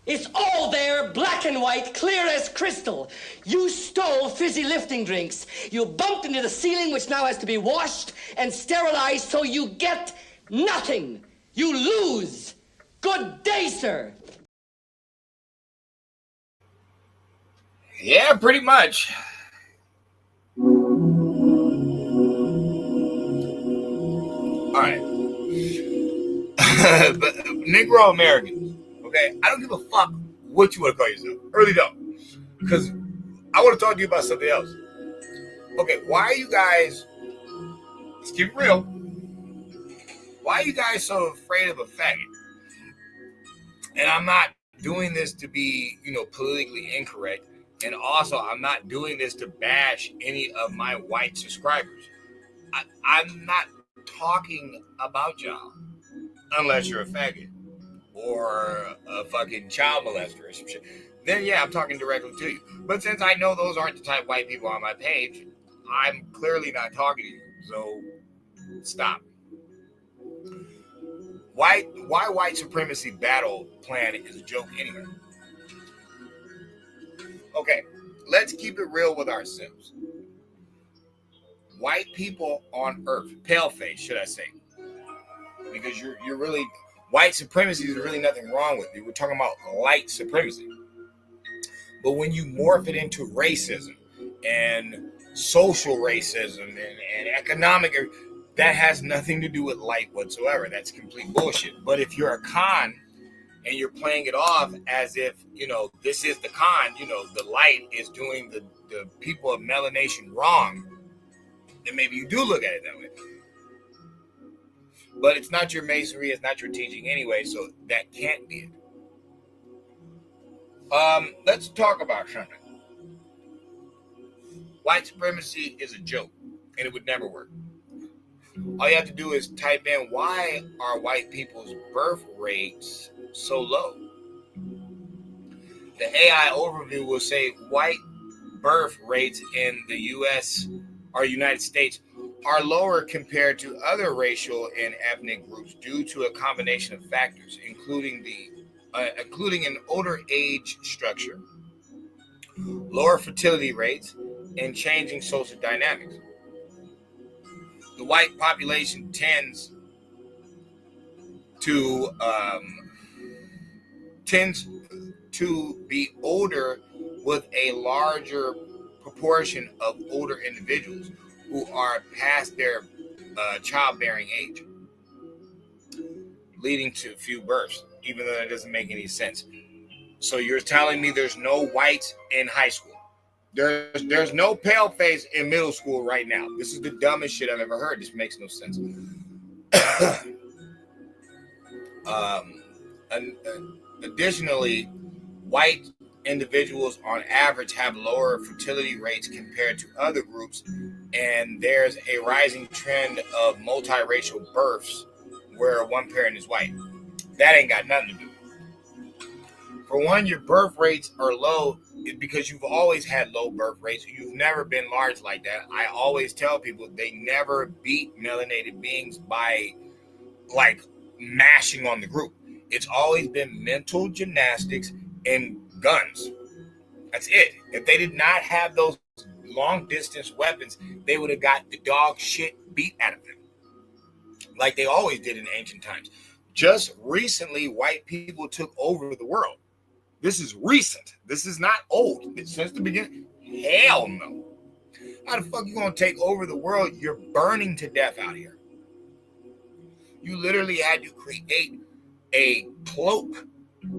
It's all there, black and white, clear as crystal. You stole fizzy lifting drinks. You bumped into the ceiling, which now has to be washed and sterilized, so you get nothing. You lose. Good day, sir. Yeah, pretty much. All right. But Negro Americans, okay? I don't give a fuck what you want to call yourself. I really don't. Because I want to talk to you about something else. Okay, why are you guys, let's keep it real, why are you guys so afraid of a faggot? And I'm not doing this to be, politically incorrect. And also, I'm not doing this to bash any of my white subscribers. I'm not talking about y'all unless you're a faggot or a fucking child molester or some shit. Then, yeah, I'm talking directly to you. But since I know those aren't the type of white people on my page, I'm clearly not talking to you. So, stop. Why white supremacy battle plan is a joke anyway? Okay, let's keep it real with ourselves. White people on earth, paleface, should I say? Because you're really, white supremacy is really nothing wrong with you. We're talking about light supremacy. But when you morph it into racism and social racism and economic, that has nothing to do with light whatsoever. That's complete bullshit. But if you're a con and you're playing it off as if, this is the con, the light is doing the people of melanation wrong, then maybe you do look at it that way. But it's not your masonry, it's not your teaching anyway, so that can't be it. Let's talk about something. White supremacy is a joke, and it would never work. All you have to do is type in, why are white people's birth rates so low? The AI overview will say white birth rates in the U.S. or United States are lower compared to other racial and ethnic groups due to a combination of factors, including an older age structure, lower fertility rates, and changing social dynamics. The white population tends to be older, with a larger proportion of older individuals who are past their childbearing age, leading to few births, even though that doesn't make any sense. So you're telling me there's no whites in high school? There's no pale face in middle school right now. This is the dumbest shit I've ever heard. This makes no sense. Additionally, white individuals on average have lower fertility rates compared to other groups, and there's a rising trend of multiracial births where one parent is white. That ain't got nothing to do with it. For one, your birth rates are low because you've always had low birth rates. You've never been large like that. I always tell people they never beat melanated beings by mashing on the group. It's always been mental gymnastics and guns. That's it. If they did not have those long distance weapons, they would have got the dog shit beat out of them, like they always did in ancient times. Just recently, white people took over the world. This is recent. This is not old. It's since the beginning. Hell no. How the fuck you gonna take over the world? You're burning to death out here. You literally had to create a cloak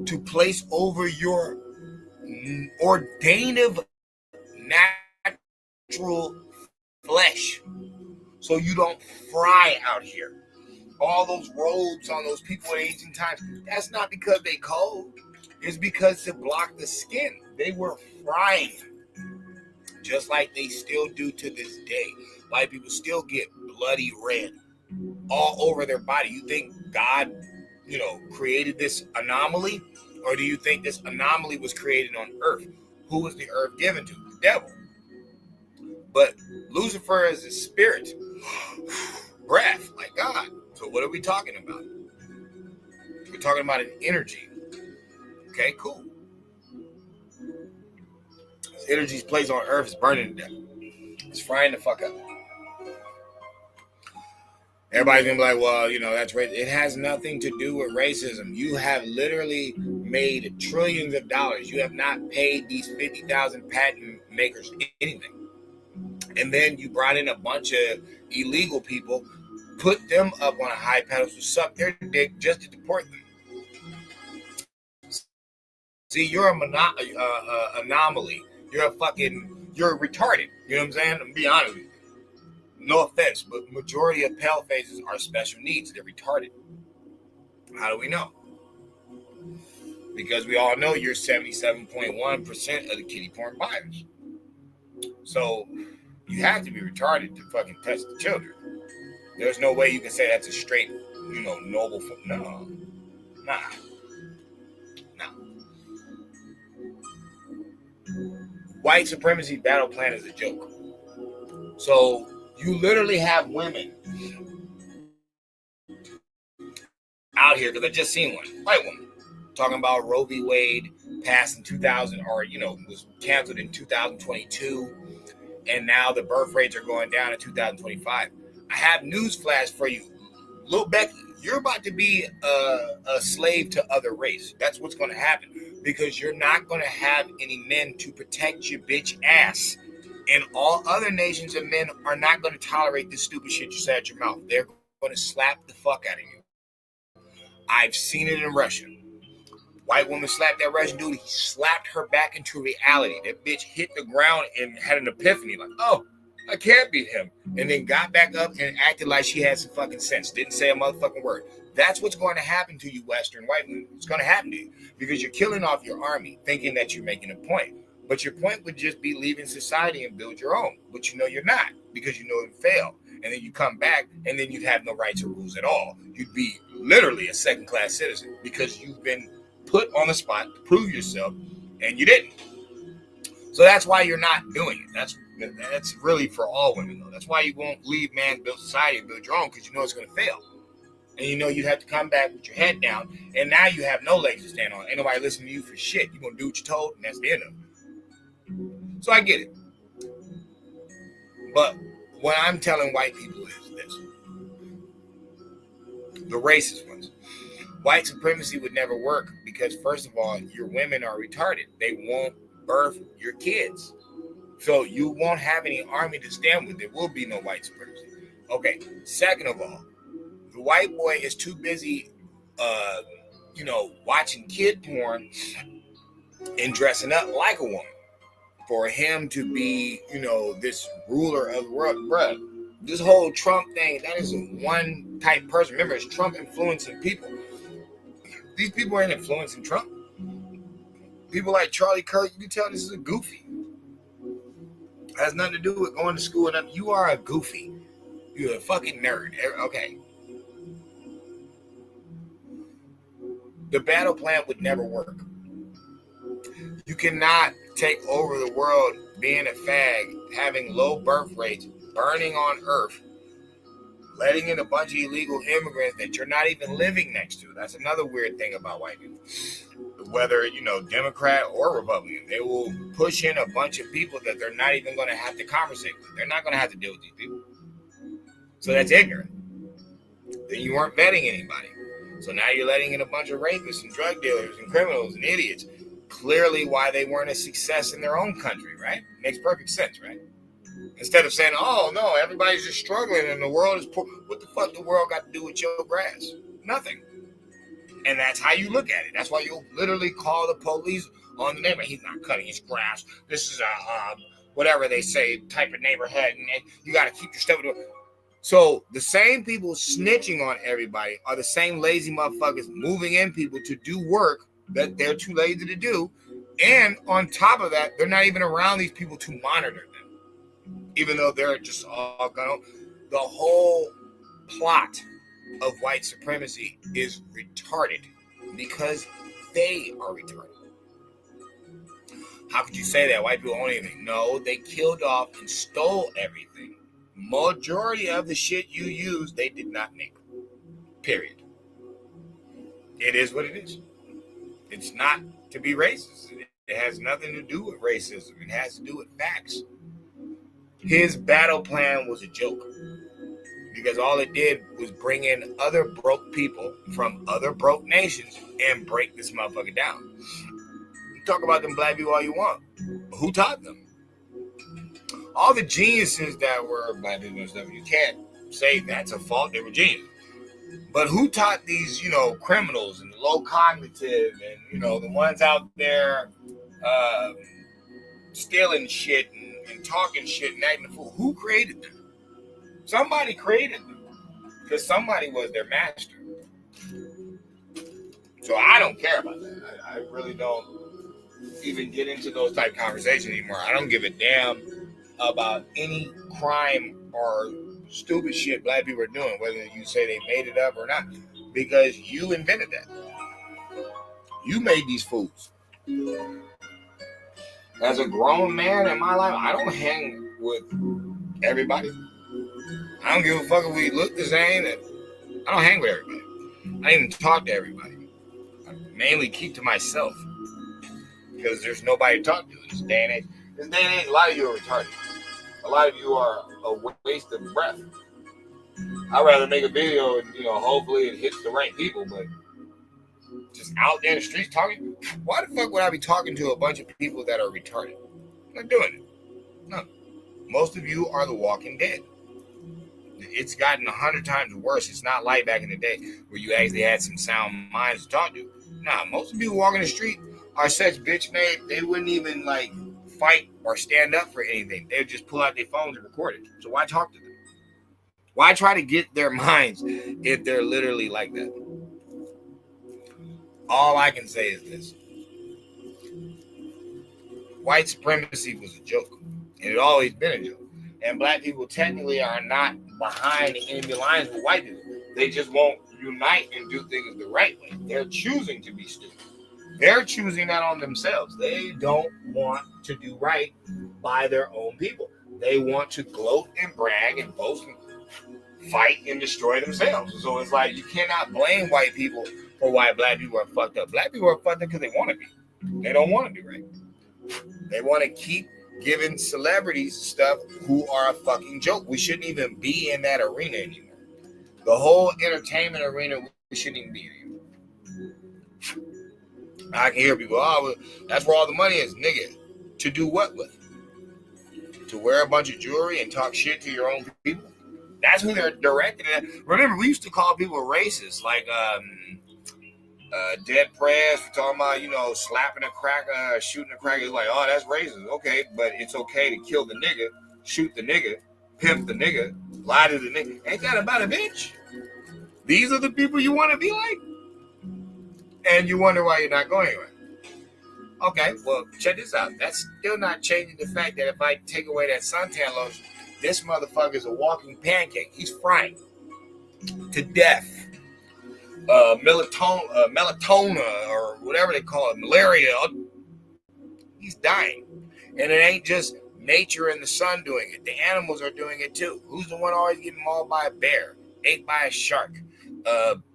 to place over your ordainative natural flesh so you don't fry out here. All those robes on those people in ancient times, that's not because they cold. It's because to block the skin. They were frying, just like they still do to this day. White people still get bloody red all over their body. You think God, created this anomaly? Or do you think this anomaly was created on earth? Who was the earth given to? The devil. But Lucifer is a spirit. Breath, like God. So what are we talking about? We're talking about an energy. Okay, cool. Energy's place on Earth is burning to death. It's frying the fuck up. Everybody's gonna be like, well, that's racism. It has nothing to do with racism. You have literally made trillions of dollars. You have not paid these 50,000 patent makers anything. And then you brought in a bunch of illegal people, put them up on a high pedestal, suck their dick just to deport them. See, you're a anomaly. You're retarded. You know what I'm saying? To be honest with you. No offense, but majority of pale faces are special needs. They're retarded. How do we know? Because we all know you're 77.1% of the kitty porn buyers. So you have to be retarded to fucking touch the children. There's no way you can say that's a straight, noble. No. Nah. White supremacy battle plan is a joke. So you literally have women out here, because I just seen one, white woman, talking about Roe v. Wade passed in 2000, or, was canceled in 2022, and now the birth rates are going down in 2025. I have news flash for you. Lil Becky, you're about to be a slave to other race. That's what's going to happen, because you're not going to have any men to protect your bitch ass. And all other nations of men are not going to tolerate this stupid shit you say at your mouth. They're going to slap the fuck out of you. I've seen it in Russia. White woman slapped that Russian dude. He slapped her back into reality. That bitch hit the ground and had an epiphany. Like, oh, I can't beat him. And then got back up and acted like she had some fucking sense. Didn't say a motherfucking word. That's what's going to happen to you, Western white women. It's going to happen to you. Because you're killing off your army, thinking that you're making a point. But your point would just be leaving society and build your own. But you're not, because it failed. And then you come back, and then you'd have no rights or rules at all. You'd be literally a second-class citizen, because you've been put on the spot to prove yourself, and you didn't. So that's why you're not doing it. That's really for all women, though. That's why you won't leave man's built society and build your own, because it's going to fail. And you'd have to come back with your head down, and now you have no legs to stand on. Ain't nobody listening to you for shit. You're going to do what you're told, and that's the end of it. So I get it. But what I'm telling white people is this. The racist ones. White supremacy would never work, because, first of all, your women are retarded. They won't birth your kids. So you won't have any army to stand with. There will be no white supremacy. Okay. Second of all, the white boy is too busy, watching kid porn and dressing up like a woman for him to be, this ruler of the world. Bruh, this whole Trump thing, that is a one type person. Remember, it's Trump influencing people. These people ain't influencing Trump. People like Charlie Kirk, you can tell this is a goofy. It has nothing to do with going to school. You are a goofy. You're a fucking nerd. Okay. The battle plan would never work. You cannot take over the world being a fag, having low birth rates, burning on Earth, letting in a bunch of illegal immigrants that you're not even living next to. That's another weird thing about white people. Whether, Democrat or Republican, they will push in a bunch of people that they're not even going to have to conversate with. They're not going to have to deal with these people. So that's ignorant. Then you weren't vetting anybody. So now you're letting in a bunch of rapists and drug dealers and criminals and idiots. Clearly why they weren't a success in their own country, right? Makes perfect sense, right? Instead of saying, oh, no, everybody's just struggling and the world is poor. What the fuck the world got to do with your grass? Nothing. And that's how you look at it. That's why you'll literally call the police on the neighborhood. He's not cutting his grass. This is a, whatever they say, type of neighborhood. And you got to keep your stuff. So the same people snitching on everybody are the same lazy motherfuckers moving in people to do work that they're too lazy to do. And on top of that, they're not even around these people to monitor them, even though they're just all gone. The whole plot of white supremacy is retarded because they are retarded. How could you say that? White people own anything? No, they killed off and stole everything. Majority of the shit you use, they did not make. Period. It is what it is. It's not to be racist. It has nothing to do with racism. It has to do with facts. His battle plan was a joke because all it did was bring in other broke people from other broke nations and break this motherfucker down. You talk about them black people all you want. Who taught them? All the geniuses that were black people and stuff, you can't say that's a fault. They were genius. But who taught these, criminals and the low cognitive and, the ones out there stealing shit and talking shit and acting a fool? Who created them? Somebody created them because somebody was their master. So I don't care about that. I really don't even get into those type of conversations anymore. I don't give a damn about any crime or stupid shit black people are doing, whether you say they made it up or not, because you invented that. You made these fools. As a grown man in my life, I don't hang with everybody. I don't give a fuck if we look the same. I don't hang with everybody. I don't even talk to everybody. I mainly keep to myself because there's nobody to talk to in this day and age. This day and age, a lot of you are retarded. A lot of you are a waste of breath. I'd rather make a video and, hopefully it hits the right people, but just out there in the streets talking, why the fuck would I be talking to a bunch of people that are retarded? I'm not doing it. No. Most of you are the walking dead. It's gotten 100 times worse. It's not like back in the day where you actually had some sound minds to talk to. Nah, most of the people walking the street are such bitch made, they wouldn't even fight or stand up for anything. They would just pull out their phones and record it. So why talk to them? Why try to get their minds if they're literally like that? All I can say is this. White supremacy was a joke. And it always been a joke. And black people technically are not behind the enemy lines with white people. They just won't unite and do things the right way. They're choosing to be stupid. They're choosing that on themselves. They don't want to do right by their own people. They want to gloat and brag and boast and fight and destroy themselves. So it's like you cannot blame white people for why black people are fucked up. Black people are fucked up because they want to be. They don't want to do right. They want to keep giving celebrities stuff who are a fucking joke. We shouldn't even be in that arena anymore. The whole entertainment arena, we shouldn't even be in anymore. I can hear people, well, that's where all the money is, nigga. To do what with? To wear a bunch of jewelry and talk shit to your own people? That's who they're directed at. Remember, we used to call people racist, like dead prez, talking about, slapping a cracker, shooting a cracker. It's like, oh, that's racist. Okay, but it's okay to kill the nigga, shoot the nigga, pimp the nigga, lie to the nigga. Ain't that about a bitch? These are the people you want to be like? And you wonder why you're not going anywhere. Okay, well, check this out. That's still not changing the fact that if I take away that suntan lotion, this motherfucker is a walking pancake. He's frying to death. Melatona or whatever they call it, malaria. He's dying. And it ain't just nature and the sun doing it. The animals are doing it too. Who's the one always getting mauled by a bear, ate by a shark,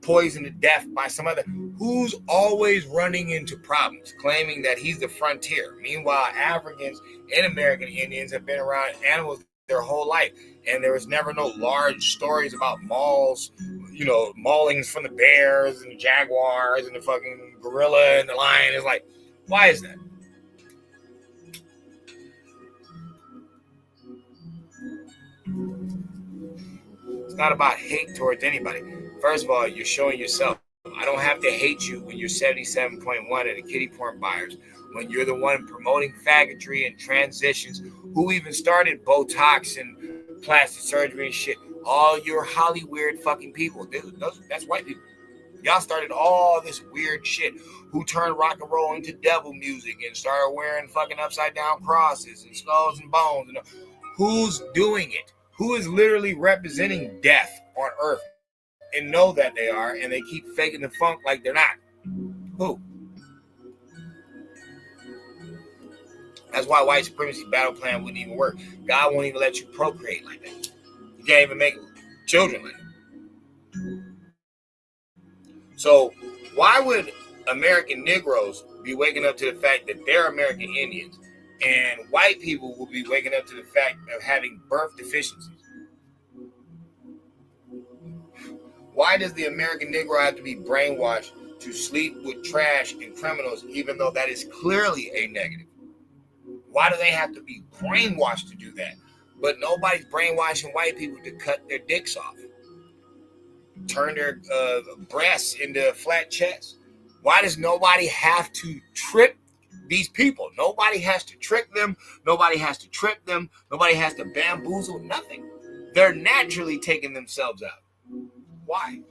poisoned to death by some other? Who's always running into problems, claiming that he's the frontier? Meanwhile, Africans and American Indians have been around animals their whole life, and there was never no large stories about maulings from the bears and the jaguars and the fucking gorilla and the lion. It's like, why is that? It's not about hate towards anybody. First of all, you're showing yourself. I don't have to hate you when you're 77.1 and the kitty porn buyers, when you're the one promoting faggotry and transitions, who even started Botox and plastic surgery and shit. All your Hollywood fucking people. That's white people. Y'all started all this weird shit. Who turned rock and roll into devil music and started wearing fucking upside down crosses and skulls and bones. Who's doing it? Who is literally representing death on earth and know that they are, and they keep faking the funk like they're not? Who? That's why white supremacy battle plan wouldn't even work. God won't even let you procreate like that. You can't even make children like that. So why would American Negroes be waking up to the fact that they're American Indians, and white people will be waking up to the fact of having birth deficiencies. Why does the American Negro have to be brainwashed to sleep with trash and criminals, even though that is clearly a negative? Why do they have to be brainwashed to do that? But nobody's brainwashing white people to cut their dicks off, turn their breasts into a flat chest. Why does nobody have to trip these people? Nobody has to trick them. Nobody has to trip them. Nobody has to bamboozle. Nothing. They're naturally taking themselves out. Why?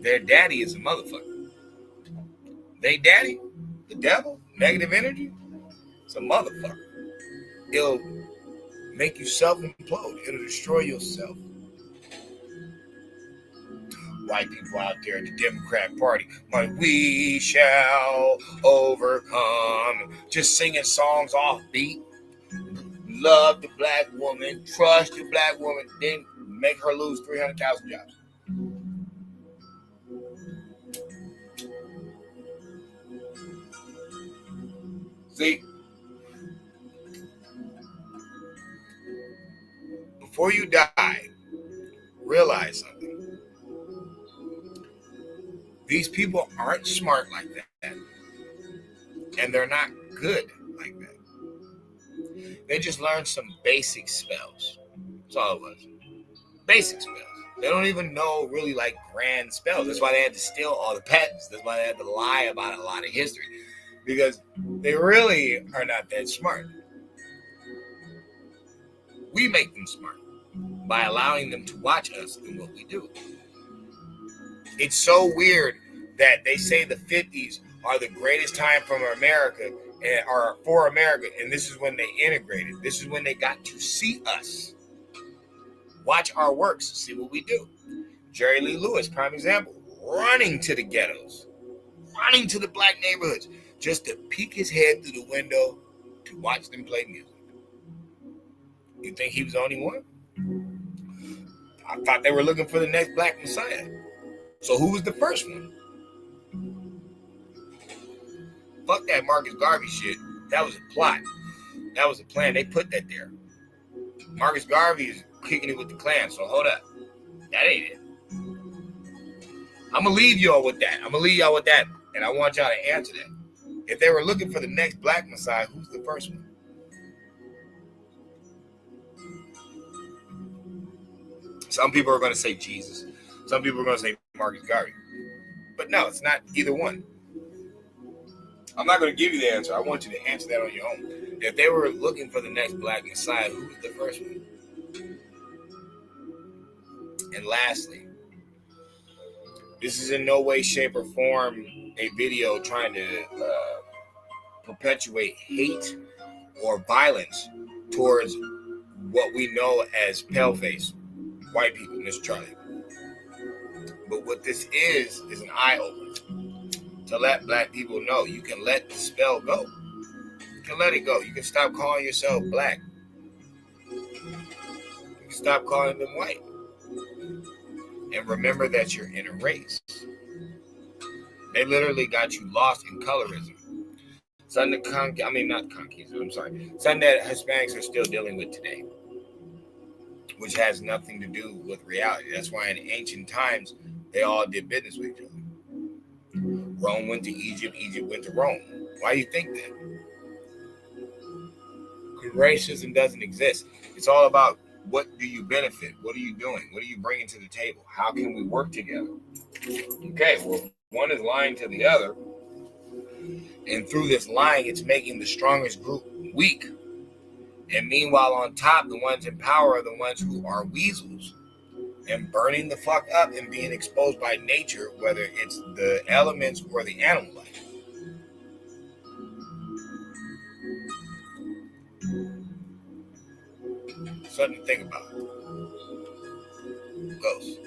Their daddy is a motherfucker. They daddy, the devil, negative energy, it's a motherfucker. It'll make you self-implode. It'll destroy yourself. White people out there at the Democrat Party, like, we shall overcome, just singing songs off beat. Love the black woman, trust the black woman, then make her lose 300,000 jobs. See, before you die, realize something. These people aren't smart like that, and they're not good like that. They just learned some basic spells. That's all it was. Basic spells. They don't even know really like grand spells. That's why they had to steal all the patents. That's why they had to lie about a lot of history, because they really are not that smart. We make them smart by allowing them to watch us and what we do. It's so weird that they say the 50s are the greatest time from America, or for America, and this is when they integrated. This is when they got to see us. Watch our works, see what we do. Jerry Lee Lewis, prime example, running to the ghettos, running to the black neighborhoods, just to peek his head through the window to watch them play music. You think he was the only one? I thought they were looking for the next black messiah. So who was the first one? Fuck that Marcus Garvey shit. That was a plot. That was a plan. They put that there. Marcus Garvey is kicking it with the Klan, so hold up. That ain't it. I'm going to leave y'all with that. And I want y'all to answer that. If they were looking for the next black messiah, who's the first one? Some people are going to say Jesus. Some people are going to say Marcus Garvey. But no, it's not either one. I'm not going to give you the answer. I want you to answer that on your own. If they were looking for the next black messiah, who was the first one? And lastly, this is in no way, shape, or form a video trying to perpetuate hate or violence towards what we know as paleface white people, Mr. Charlie. But what this is an eye-opener to let black people know you can let the spell go. You can let it go. You can stop calling yourself black. You can stop calling them white. And remember that you're in a race. They literally got you lost in colorism. Something that Hispanics are still dealing with today, which has nothing to do with reality. That's why in ancient times, they all did business with each other. Rome went to Egypt, Egypt went to Rome. Why do you think that? Because racism doesn't exist. It's all about what do you benefit? What are you doing? What are you bringing to the table? How can we work together? Okay, well, one is lying to the other. And through this lying, it's making the strongest group weak. And meanwhile, on top, the ones in power are the ones who are weasels and burning the fuck up and being exposed by nature, whether it's the elements or the animal life. Something to think about. Ghost.